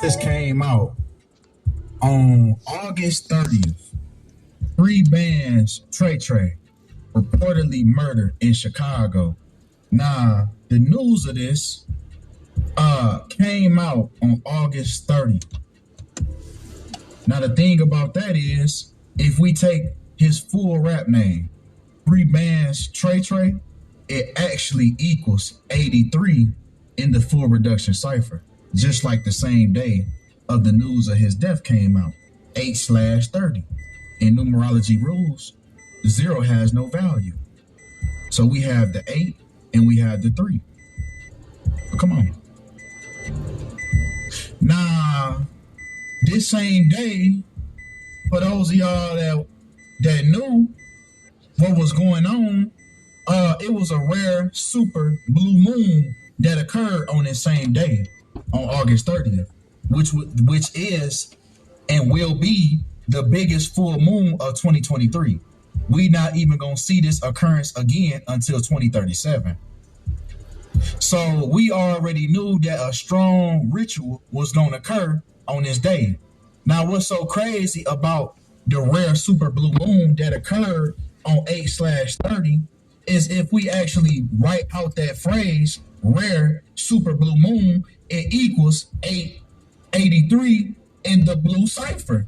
This came out on August 30th. Three bands, Trey reportedly murdered in Chicago. Now, the news of this came out on August 30th. Now, the thing about that is, if we take his full rap name, Three Bands Trey, it actually equals 83 in the full reduction cipher, just like the same day of the news of his death came out, 8/30. In numerology rules, the zero has no value. So we have the 8 and we have the 3. But come on. Now, this same day, for those of y'all that knew what was going on, it was a rare super blue moon that occurred on this same day, on August 30th, which is and will be the biggest full moon of 2023. We not even gonna see this occurrence again until 2037. So we already knew that a strong ritual was gonna occur on this day. Now, what's so crazy about the rare super blue moon that occurred on 8/30 is if we actually write out that phrase, rare super blue moon, it equals 883 in the blue cipher,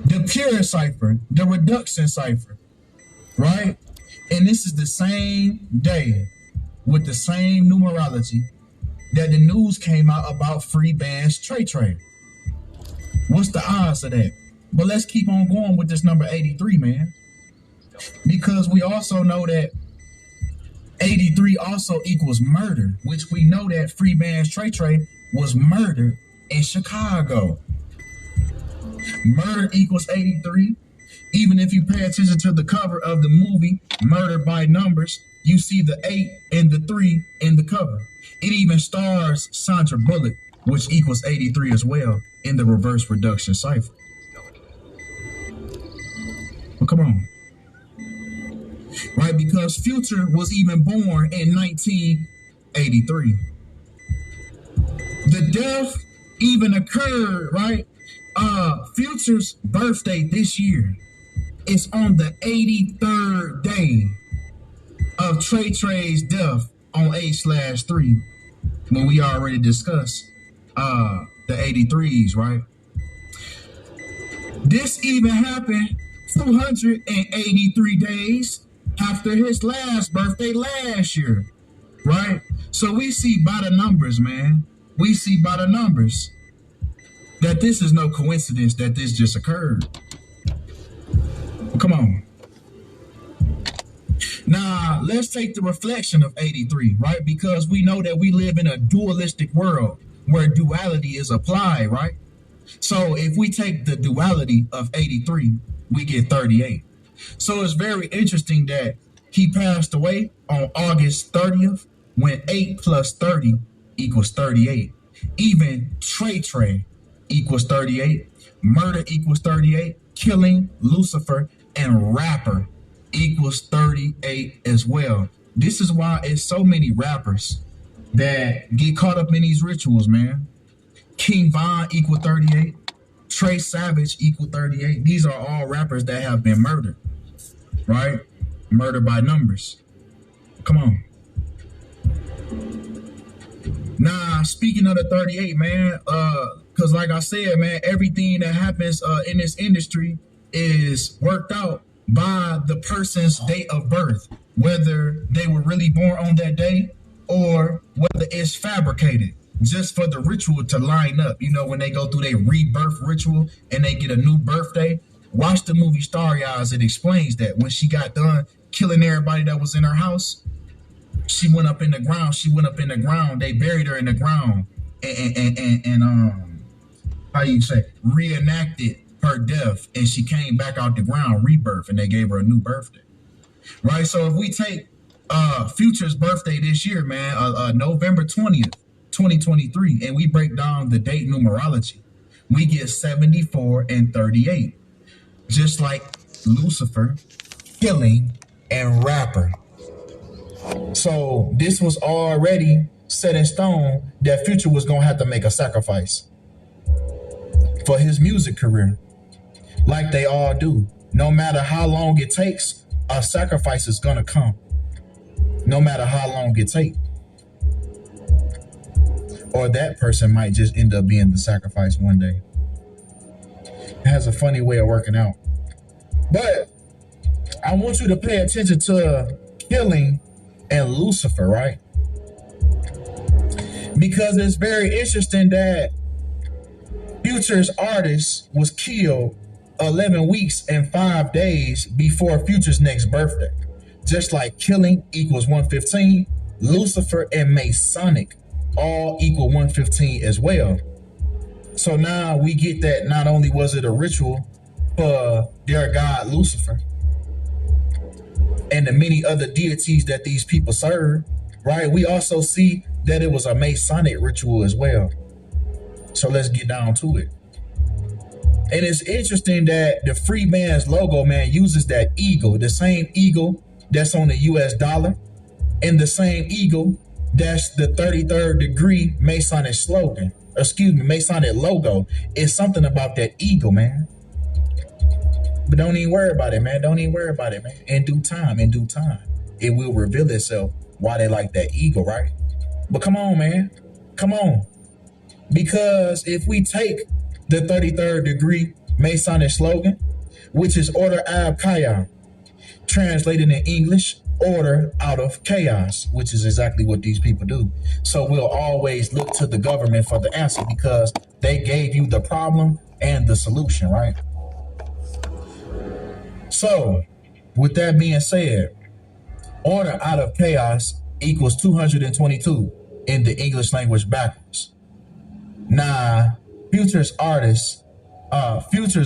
the pure cipher, the reduction cipher, right? And this is the same day with the same numerology that the news came out about Free Bands Trey. What's the odds of that? But let's keep on going with this number 83, man. Because we also know that 83 also equals murder, which we know that Free Bands Trey was murdered in Chicago. Murder equals 83. Even if you pay attention to the cover of the movie Murder by Numbers, you see the 8 and the 3 in the cover. It even stars Sandra Bullock, which equals 83 as well in the reverse reduction cipher. Well, come on. Right, because Future was even born in 1983. The death even occurred, right? Future's birthday this year is on the 83rd day of Trey's death on 8/3, when we already discussed the 83s, right? This even happened 283 days after his last birthday last year, right? So we see by the numbers, man. We see by the numbers that this is no coincidence that this just occurred. Well, come on. Now, let's take the reflection of 83, right? Because we know that we live in a dualistic world where duality is applied, right? So if we take the duality of 83, we get 38. So it's very interesting that he passed away on August 30th when 8 plus 30 equals 38. Even Trey equals 38. Murder equals 38. Killing, Lucifer, and rapper equals 38 as well. This is why it's so many rappers that get caught up in these rituals, man. King Von equal 38. Trey Savage equal 38. These are all rappers that have been murdered, right? Murder by numbers. Come on. Nah, speaking of the 38, man, because like I said, man, everything that happens in this industry is worked out by the person's date of birth, whether they were really born on that day or whether it's fabricated just for the ritual to line up. You know, when they go through their rebirth ritual and they get a new birthday. Watch the movie Starry Eyes. It explains that when she got done killing everybody that was in her house, she went up in the ground. They buried her in the ground and how you say, reenacted her death, and she came back out the ground, rebirth, and they gave her a new birthday. Right? So if we take Future's birthday this year, man, November 20th, 2023, and we break down the date numerology, we get 74 and 38. Just like Lucifer, killing, and rapper. So this was already set in stone that Future was going to have to make a sacrifice. for his music career, like they all do. No matter how long it takes, a sacrifice is gonna come. No matter how long it takes. Or that person might just end up being the sacrifice one day. It has a funny way of working out. But I want you to pay attention to Killing and Lucifer, right? Because it's very interesting that Future's artist was killed 11 weeks and 5 days before Future's next birthday. Just like Killing equals 115, Lucifer and Masonic all equal 115 as well. So now we get that not only was it a ritual for their god Lucifer and the many other deities that these people serve, right? We also see that it was a Masonic ritual as well. So let's get down to it. And it's interesting that the free man's logo, man, uses that eagle, the same eagle that's on the US dollar, and the same eagle that's the 33rd degree Masonic slogan. Masonic logo. It's something about that eagle, man. But don't even worry about it, man. Don't even worry about it, man. In due time, it will reveal itself why they like that eagle, right? But come on, man. Come on. Because if we take the 33rd degree Masonic slogan, which is Order Ab Chaos, translated in English, order out of chaos, which is exactly what these people do. So we'll always look to the government for the answer because they gave you the problem and the solution, right? So with that being said, order out of chaos equals 222 in the English language backwards. Now, Future's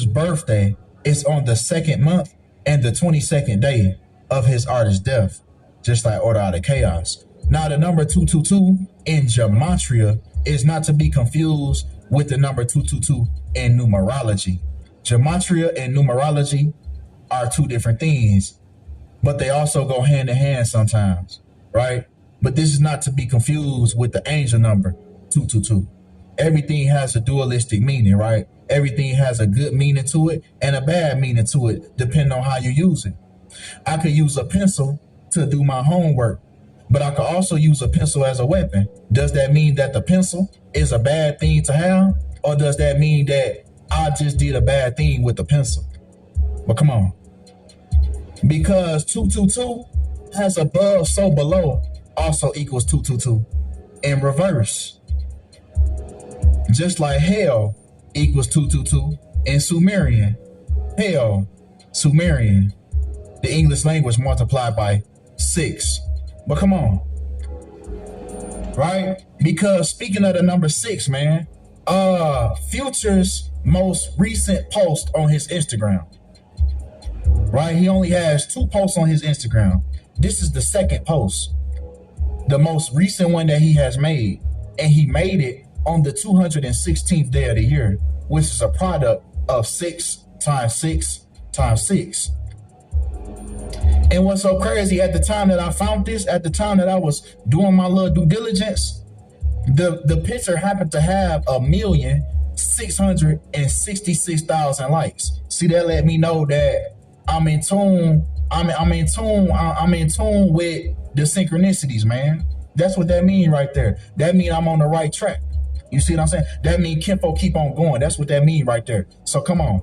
birthday is on the second month and the 22nd day of his artist's death, just like Order Out of Chaos. Now, the number 222 in gematria is not to be confused with the number 222 in numerology. Gematria and numerology are two different things, but they also go hand in hand sometimes, right? But this is not to be confused with the angel number 222. Everything has a dualistic meaning, right? Everything has a good meaning to it and a bad meaning to it, depending on how you use it. I could use a pencil to do my homework, but I could also use a pencil as a weapon. Does that mean that the pencil is a bad thing to have? Or does that mean that I just did a bad thing with the pencil? But come on. Because 222 has above, so below also equals 222 in reverse. Just like hell equals 222 in Sumerian. Hell, Sumerian. The English language multiplied by 6. But come on. Right? Because speaking of the number 6, man, Future's most recent post on his Instagram. Right? He only has 2 posts on his Instagram. This is the second post. The most recent one that he has made. And he made it on the 216th day of the year, which is a product of 6 times 6 times 6. And what's so crazy, at the time that I found this, at the time that I was doing my little due diligence, the picture happened to have 1,666,000 likes. See, that let me know that I'm in tune. I'm in tune with the synchronicities, man. That's what that means right there. That means I'm on the right track. You see what I'm saying? That means Kenpo keep on going. That's what that means right there. So come on.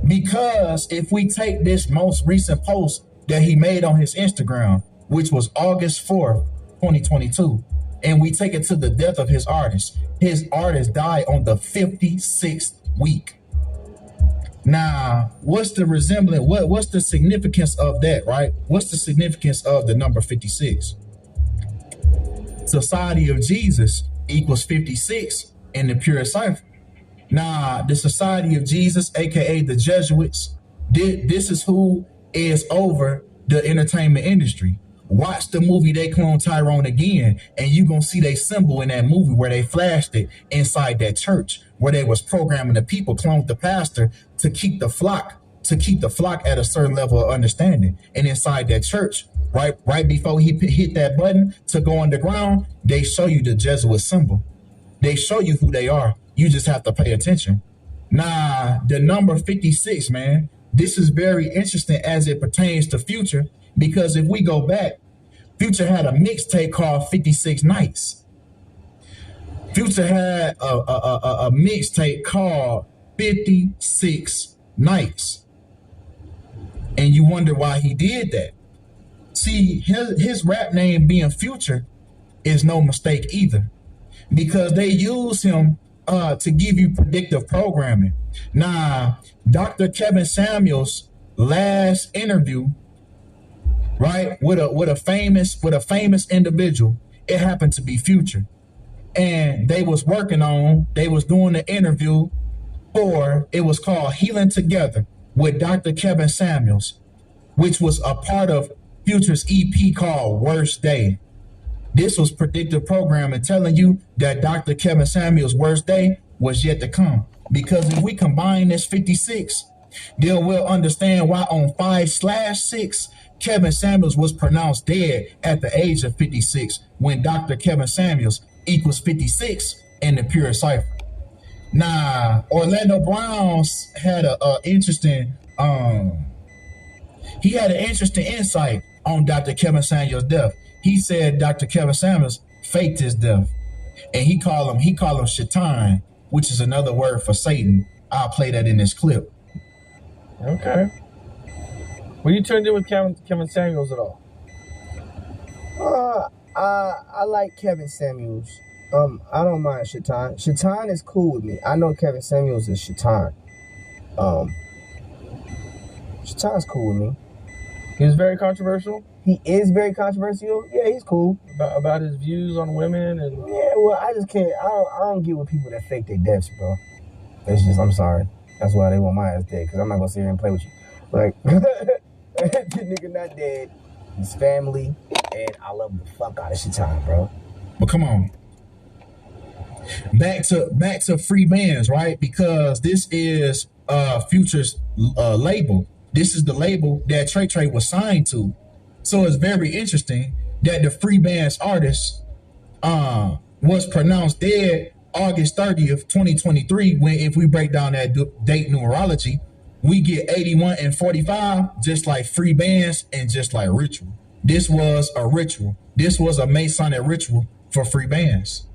Because if we take this most recent post that he made on his Instagram, which was August 4th, 2022, and we take it to the death of his artist died on the 56th week. Now, what's the resemblance? What's the significance of that, right? What's the significance of the number 56? Society of Jesus equals 56 in the pure cipher. Now, the Society of Jesus, aka the Jesuits, this is who is over the entertainment industry. Watch the movie They Clone Tyrone Again, and you gonna see they symbol in that movie where they flashed it inside that church, where they was programming the people, cloned the pastor to keep the flock at a certain level of understanding. And inside that church, right before he hit that button to go underground, they show you the Jesuit symbol. They show you who they are. You just have to pay attention. Now, the number 56, man, this is very interesting as it pertains to Future, because if we go back, Future had a mixtape called 56 Nights. Future had a mixtape called 56 Nights. And you wonder why he did that. See, his rap name being Future is no mistake either, because they use him to give you predictive programming. Now, Dr. Kevin Samuels' last interview, right, with a famous individual, it happened to be Future. And they was doing the interview it was called Healing Together with Dr. Kevin Samuels, which was a part of Future's EP called Worst Day. This was predictive programming telling you that Dr. Kevin Samuels' worst day was yet to come. Because if we combine this 56, then we'll understand why on 5/6, Kevin Samuels was pronounced dead at the age of 56 when Dr. Kevin Samuels equals 56 in the pure cipher. Now, Orlando Brown had an interesting insight on Dr. Kevin Samuels' death. He said Dr. Kevin Samuels faked his death, and he called him Shaitan, which is another word for Satan. I'll play that in this clip. Okay. Were you turned in with Kevin Samuels at all? I like Kevin Samuels. I don't mind Shaitan. Shaitan is cool with me. I know Kevin Samuels is Shaitan. Shaitan's cool with me. He was very controversial. He is very controversial. Yeah, he's cool about his views on women and. Yeah, well, I just can't. I don't get with people that fake their deaths, bro. It's just, I'm sorry. That's why they want my ass dead, because I'm not gonna sit here and play with you. Like, the nigga not dead. His family, and I love the fuck out of Shaitan, bro. But come on. Back to free bands, right? Because this is Future's label. This is the label that Trey was signed to. So it's very interesting that the free bands artist was pronounced dead August 30th, 2023. When if we break down that date numerology, we get 81 and 45, just like free bands and just like ritual. This was a ritual. This was a Masonic ritual for free bands.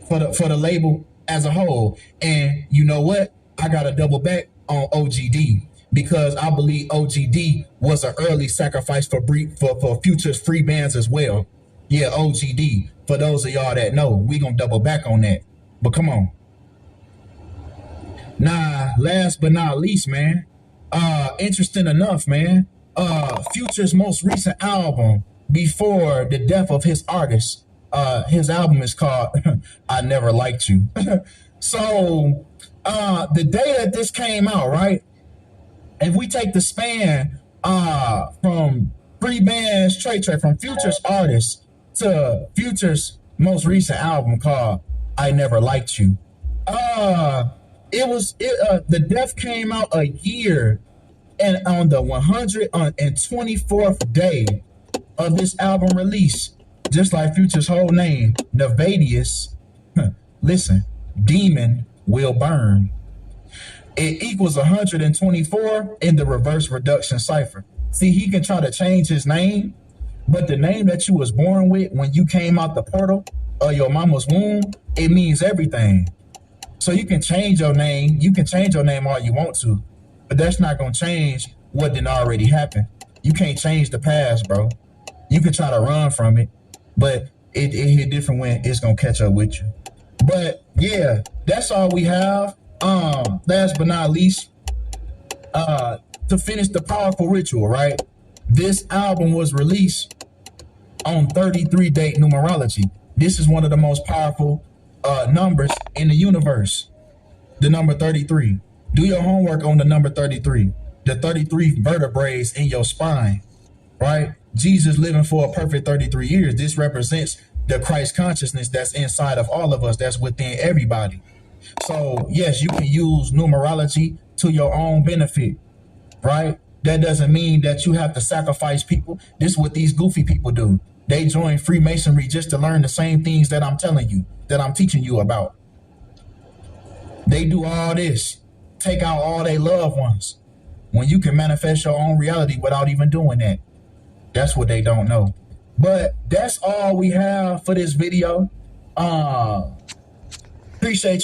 For the label as a whole. And you know what? I gotta double back on OGD, because I believe OGD was an early sacrifice for Future's free bands as well. Yeah, OGD. For those of y'all that know, we gonna double back on that. But come on. Nah, last but not least, man. Interesting enough, man. Future's most recent album before the death of his artist. His album is called I Never Liked You. So the day that this came out, right? If we take the span from free bands, Trey, from Future's artist to Future's most recent album called I Never Liked You, the death came out a year and on the 124th day of this album release. Just like Future's whole name, Nevadius, listen, demon will burn. It equals 124 in the reverse reduction cipher. See, he can try to change his name, but the name that you was born with when you came out the portal of your mama's womb, it means everything. So you can change your name. You can change your name all you want to, but that's not going to change what didn't already happen. You can't change the past, bro. You can try to run from it, but it hit different when it's gonna catch up with you. But yeah, that's all we have. Last but not least, to finish the powerful ritual, right? This album was released on 33 date numerology. This is one of the most powerful numbers in the universe. The number 33. Do your homework on the number 33. The 33 vertebrae in your spine, right? Jesus living for a perfect 33 years. This represents the Christ consciousness that's inside of all of us, that's within everybody. So yes, you can use numerology to your own benefit, right? That doesn't mean that you have to sacrifice people. This is what these goofy people do. They join Freemasonry just to learn the same things that I'm telling you, that I'm teaching you about. they do all this, take out all their loved ones, when you can manifest your own reality without even doing that. That's what they don't know. But that's all we have for this video. Appreciate you.